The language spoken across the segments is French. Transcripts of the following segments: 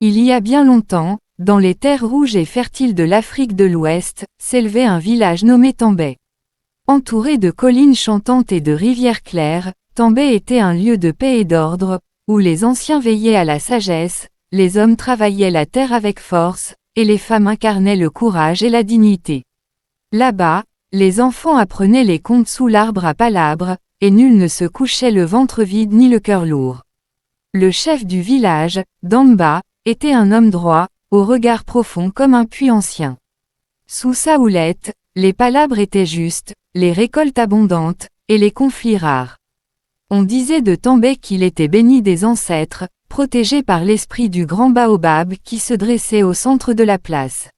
Il y a bien longtemps, dans les terres rouges et fertiles de l'Afrique de l'Ouest, s'élevait un village nommé Tambay. Entouré de collines chantantes et de rivières claires, Tambay était un lieu de paix et d'ordre, où les anciens veillaient à la sagesse, les hommes travaillaient la terre avec force, et les femmes incarnaient le courage et la dignité. Là-bas, les enfants apprenaient les contes sous l'arbre à palabres, et nul ne se couchait le ventre vide ni le cœur lourd. Le chef du village, Damba, était un homme droit, au regard profond comme un puits ancien. Sous sa houlette, les palabres étaient justes, les récoltes abondantes, et les conflits rares. On disait de Tambay qu'il était béni des ancêtres, protégé par l'esprit du grand baobab qui se dressait au centre de la place.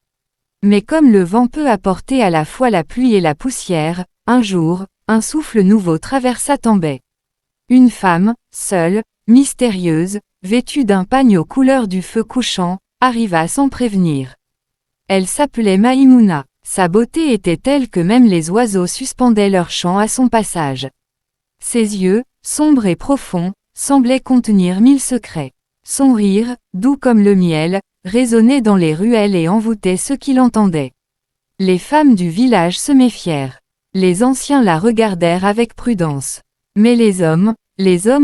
Mais comme le vent peut apporter à la fois la pluie et la poussière, un jour, un souffle nouveau traversa Tambay. Une femme, seule, mystérieuse, vêtue d'un pagne aux couleurs du feu couchant, arriva sans prévenir. Elle s'appelait Maïmouna. Sa beauté était telle que même les oiseaux suspendaient leur chant à son passage. Ses yeux, sombres et profonds, semblaient contenir 1000 secrets. Son rire, doux comme le miel, résonnait dans les ruelles et envoûtait ceux qui l'entendaient. Les femmes du village se méfièrent. Les anciens la regardèrent avec prudence. Mais les hommes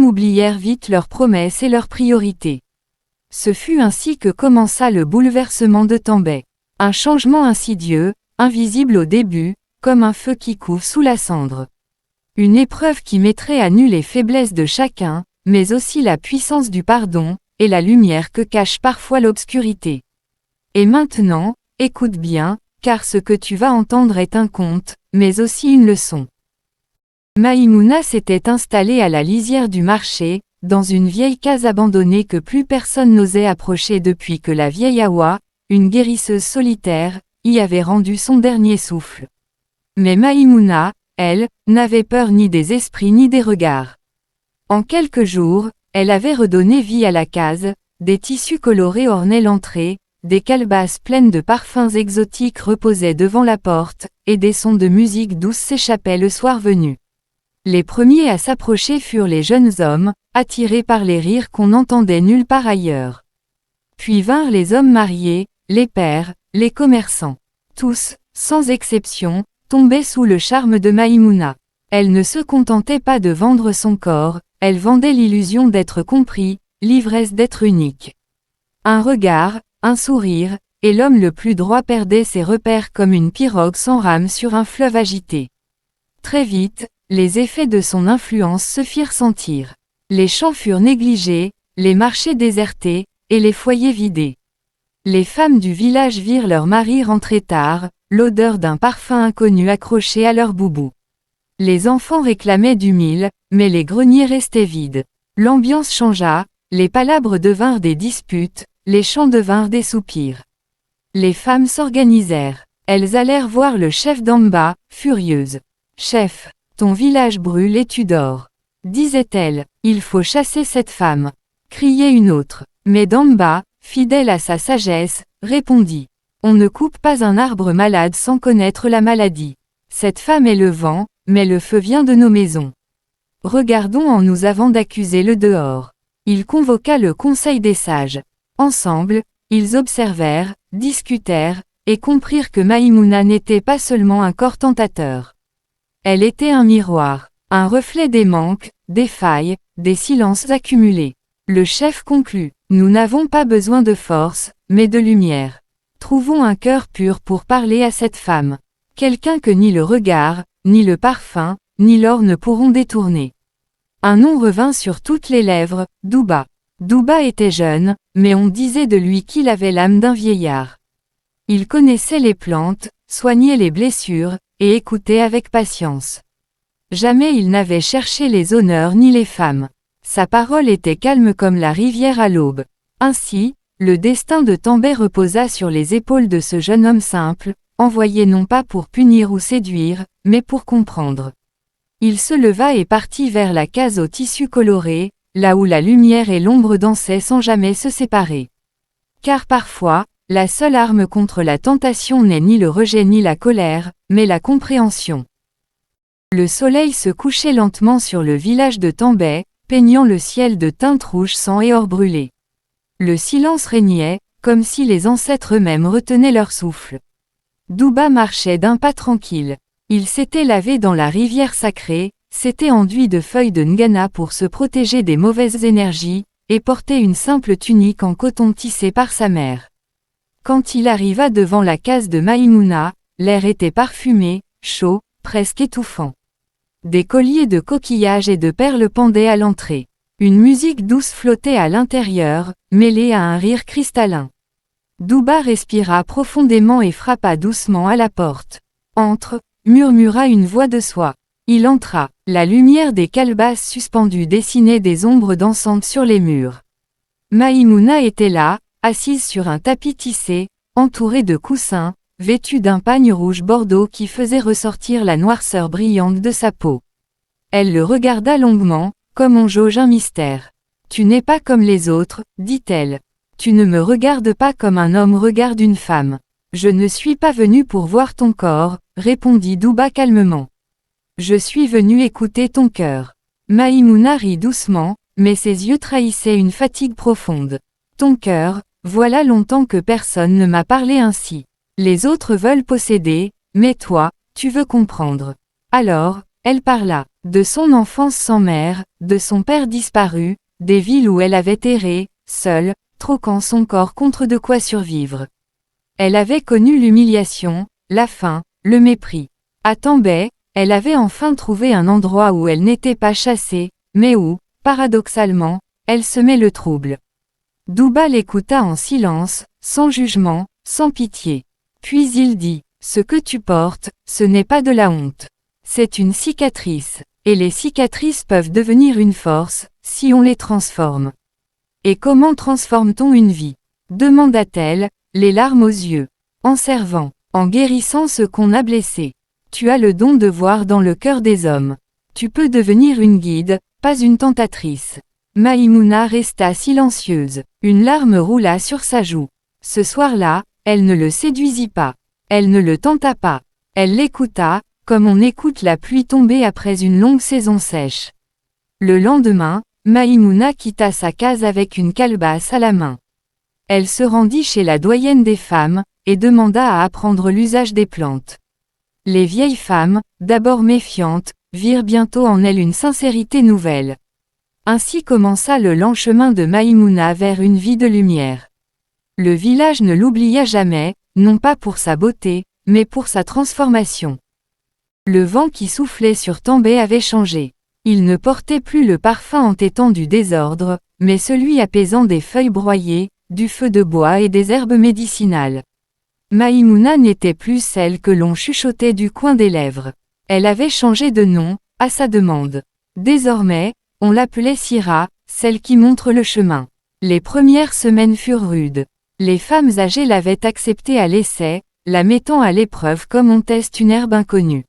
oublièrent vite leurs promesses et leurs priorités. Ce fut ainsi que commença le bouleversement de Tambay. Un changement insidieux, invisible au début, comme un feu qui couve sous la cendre. Une épreuve qui mettrait à nu les faiblesses de chacun, mais aussi la puissance du pardon, et la lumière que cache parfois l'obscurité. Et maintenant, écoute bien, car ce que tu vas entendre est un conte, mais aussi une leçon. Maïmouna s'était installée à la lisière du marché, dans une vieille case abandonnée que plus personne n'osait approcher depuis que la vieille Awa, une guérisseuse solitaire, y avait rendu son dernier souffle. Mais Maïmouna, elle, n'avait peur ni des esprits ni des regards. En quelques jours, elle avait redonné vie à la case, des tissus colorés ornaient l'entrée, des calebasses pleines de parfums exotiques reposaient devant la porte, et des sons de musique douce s'échappaient le soir venu. Les premiers à s'approcher furent les jeunes hommes, attirés par les rires qu'on n'entendait nulle part ailleurs. Puis vinrent les hommes mariés, les pères, les commerçants. Tous, sans exception, tombaient sous le charme de Maïmouna. Elle ne se contentait pas de vendre son corps, elle vendait l'illusion d'être compris, l'ivresse d'être unique. Un regard, un sourire, et l'homme le plus droit perdait ses repères comme une pirogue sans rame sur un fleuve agité. Très vite, les effets de son influence se firent sentir. Les champs furent négligés, les marchés désertés, et les foyers vidés. Les femmes du village virent leurs maris rentrer tard, l'odeur d'un parfum inconnu accroché à leur boubou. Les enfants réclamaient du mil, mais les greniers restaient vides. L'ambiance changea, les palabres devinrent des disputes, les chants devinrent des soupirs. Les femmes s'organisèrent. Elles allèrent voir le chef Damba, furieuses. « Chef, ton village brûle et tu dors. » disait-elle, « il faut chasser cette femme. » Criait une autre. Mais Damba, fidèle à sa sagesse, répondit. On ne coupe pas un arbre malade sans connaître la maladie. Cette femme est le vent, mais le feu vient de nos maisons. Regardons en nous avant d'accuser le dehors. Il convoqua le conseil des sages. Ensemble, ils observèrent, discutèrent, et comprirent que Maïmouna n'était pas seulement un corps tentateur. Elle était un miroir, un reflet des manques, des failles, des silences accumulés. Le chef conclut. Nous n'avons pas besoin de force, mais de lumière. Trouvons un cœur pur pour parler à cette femme. Quelqu'un que ni le regard, ni le parfum, ni l'or ne pourront détourner. Un nom revint sur toutes les lèvres, Douba. Douba était jeune, mais on disait de lui qu'il avait l'âme d'un vieillard. Il connaissait les plantes, soignait les blessures, et écoutait avec patience. Jamais il n'avait cherché les honneurs ni les femmes. Sa parole était calme comme la rivière à l'aube. Ainsi, le destin de Tambay reposa sur les épaules de ce jeune homme simple, envoyé non pas pour punir ou séduire, mais pour comprendre. Il se leva et partit vers la case aux tissus colorés, là où la lumière et l'ombre dansaient sans jamais se séparer. Car parfois, la seule arme contre la tentation n'est ni le rejet ni la colère, mais la compréhension. Le soleil se couchait lentement sur le village de Tambay, peignant le ciel de teintes rouge sang et or brûlé. Le silence régnait, comme si les ancêtres eux-mêmes retenaient leur souffle. Douba marchait d'un pas tranquille. Il s'était lavé dans la rivière sacrée, s'était enduit de feuilles de ngana pour se protéger des mauvaises énergies, et portait une simple tunique en coton tissée par sa mère. Quand il arriva devant la case de Maïmouna, l'air était parfumé, chaud, presque étouffant. Des colliers de coquillages et de perles pendaient à l'entrée. Une musique douce flottait à l'intérieur, mêlée à un rire cristallin. Douba respira profondément et frappa doucement à la porte. « Entre » murmura une voix de soie. Il entra. La lumière des calebasses suspendues dessinait des ombres dansantes sur les murs. Maïmouna était là, assise sur un tapis tissé, entourée de coussins, vêtue d'un pagne rouge bordeaux qui faisait ressortir la noirceur brillante de sa peau. Elle le regarda longuement, comme on jauge un mystère. « Tu n'es pas comme les autres, dit-elle. Tu ne me regardes pas comme un homme regarde une femme. Je ne suis pas venue pour voir ton corps, répondit Douba calmement. Je suis venue écouter ton cœur. Maïmouna rit doucement, mais ses yeux trahissaient une fatigue profonde. Ton cœur, voilà longtemps que personne ne m'a parlé ainsi. Les autres veulent posséder, mais toi, tu veux comprendre. Alors, elle parla, de son enfance sans mère, de son père disparu, des villes où elle avait erré, seule, troquant son corps contre de quoi survivre. Elle avait connu l'humiliation, la faim, le mépris. À Tambay, elle avait enfin trouvé un endroit où elle n'était pas chassée, mais où, paradoxalement, elle semait le trouble. Douba l'écouta en silence, sans jugement, sans pitié. Puis il dit, « Ce que tu portes, ce n'est pas de la honte. C'est une cicatrice, et les cicatrices peuvent devenir une force, si on les transforme. » « Et comment transforme-t-on une vie ?» demanda-t-elle, les larmes aux yeux. « En servant, en guérissant ce qu'on a blessé. Tu as le don de voir dans le cœur des hommes. Tu peux devenir une guide, pas une tentatrice. » Maïmouna resta silencieuse. Une larme roula sur sa joue. Ce soir-là, elle ne le séduisit pas. Elle ne le tenta pas. Elle l'écouta, comme on écoute la pluie tomber après une longue saison sèche. Le lendemain, Maïmouna quitta sa case avec une calebasse à la main. Elle se rendit chez la doyenne des femmes, et demanda à apprendre l'usage des plantes. Les vieilles femmes, d'abord méfiantes, virent bientôt en elle une sincérité nouvelle. Ainsi commença le lent chemin de Maïmouna vers une vie de lumière. Le village ne l'oublia jamais, non pas pour sa beauté, mais pour sa transformation. Le vent qui soufflait sur Tambay avait changé. Il ne portait plus le parfum entêtant du désordre, mais celui apaisant des feuilles broyées, du feu de bois et des herbes médicinales. Maïmouna n'était plus celle que l'on chuchotait du coin des lèvres. Elle avait changé de nom, à sa demande. Désormais, on l'appelait Sira, celle qui montre le chemin. Les premières semaines furent rudes. Les femmes âgées l'avaient acceptée à l'essai, la mettant à l'épreuve comme on teste une herbe inconnue.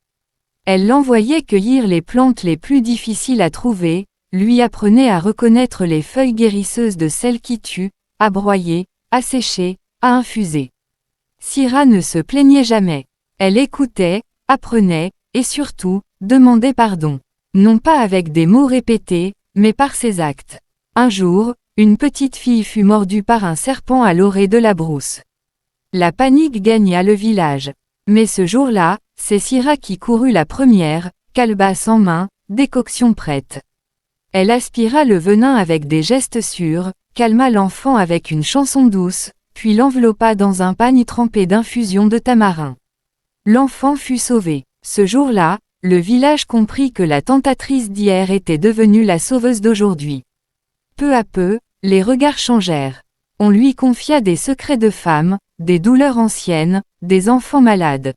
Elle l'envoyait cueillir les plantes les plus difficiles à trouver, lui apprenait à reconnaître les feuilles guérisseuses de celles qui tuent, à broyer, à sécher, à infuser. Sira ne se plaignait jamais. Elle écoutait, apprenait, et surtout, demandait pardon. Non pas avec des mots répétés, mais par ses actes. Un jour, une petite fille fut mordue par un serpent à l'orée de la brousse. La panique gagna le village. Mais ce jour-là, c'est Sira qui courut la première, calebasse en main, décoction prête. Elle aspira le venin avec des gestes sûrs, calma l'enfant avec une chanson douce, puis l'enveloppa dans un pagne trempé d'infusion de tamarin. L'enfant fut sauvé. Ce jour-là, le village comprit que la tentatrice d'hier était devenue la sauveuse d'aujourd'hui. Peu à peu, les regards changèrent. On lui confia des secrets de femme, des douleurs anciennes, des enfants malades.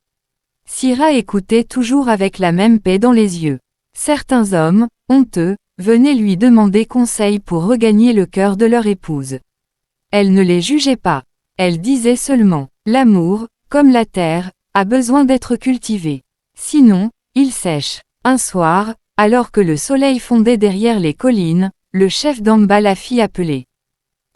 Sira écoutait toujours avec la même paix dans les yeux. Certains hommes, honteux, venaient lui demander conseil pour regagner le cœur de leur épouse. Elle ne les jugeait pas. Elle disait seulement, l'amour, comme la terre, a besoin d'être cultivé. Sinon, il sèche. Un soir, alors que le soleil fondait derrière les collines, le chef d'Amba la fit appeler.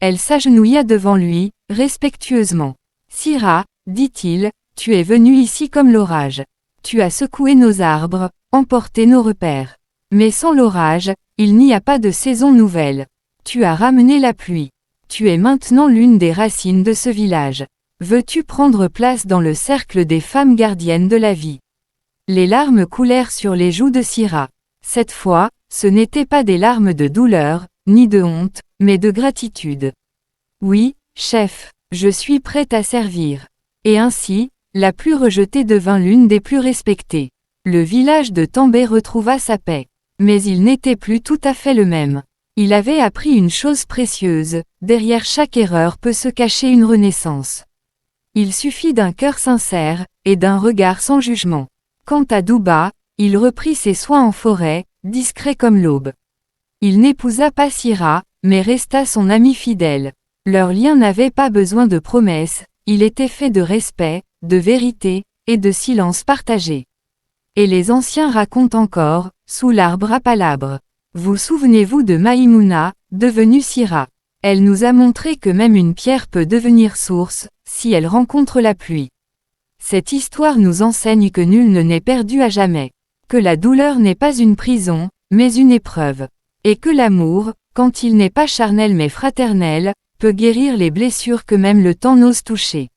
Elle s'agenouilla devant lui, respectueusement. Sira, dit-il, tu es venu ici comme l'orage. Tu as secoué nos arbres, emporté nos repères. Mais sans l'orage, il n'y a pas de saison nouvelle. Tu as ramené la pluie. Tu es maintenant l'une des racines de ce village. Veux-tu prendre place dans le cercle des femmes gardiennes de la vie? Les larmes coulèrent sur les joues de Syrah. Cette fois, ce n'étaient pas des larmes de douleur, ni de honte, mais de gratitude. Oui, chef, je suis prête à servir. Et ainsi, la plus rejetée devint l'une des plus respectées. Le village de Tambay retrouva sa paix. Mais il n'était plus tout à fait le même. Il avait appris une chose précieuse, derrière chaque erreur peut se cacher une renaissance. Il suffit d'un cœur sincère, et d'un regard sans jugement. Quant à Douba, il reprit ses soins en forêt, discret comme l'aube. Il n'épousa pas Syrah, mais resta son ami fidèle. Leur lien n'avait pas besoin de promesses, il était fait de respect, de vérité, et de silence partagé. Et les anciens racontent encore, sous l'arbre à palabres. Vous souvenez-vous de Maïmouna, devenue Syrah? Elle nous a montré que même une pierre peut devenir source, si elle rencontre la pluie. Cette histoire nous enseigne que nul ne n'est perdu à jamais. Que la douleur n'est pas une prison, mais une épreuve. Et que l'amour, quand il n'est pas charnel mais fraternel, peut guérir les blessures que même le temps n'ose toucher.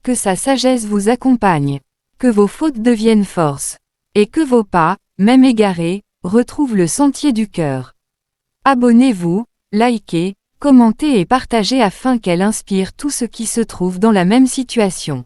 Que sa sagesse vous accompagne. Que vos fautes deviennent force. Et que vos pas, même égarés, retrouvent le sentier du cœur. Abonnez-vous, likez, commentez et partagez afin qu'elle inspire tous ceux qui se trouvent dans la même situation.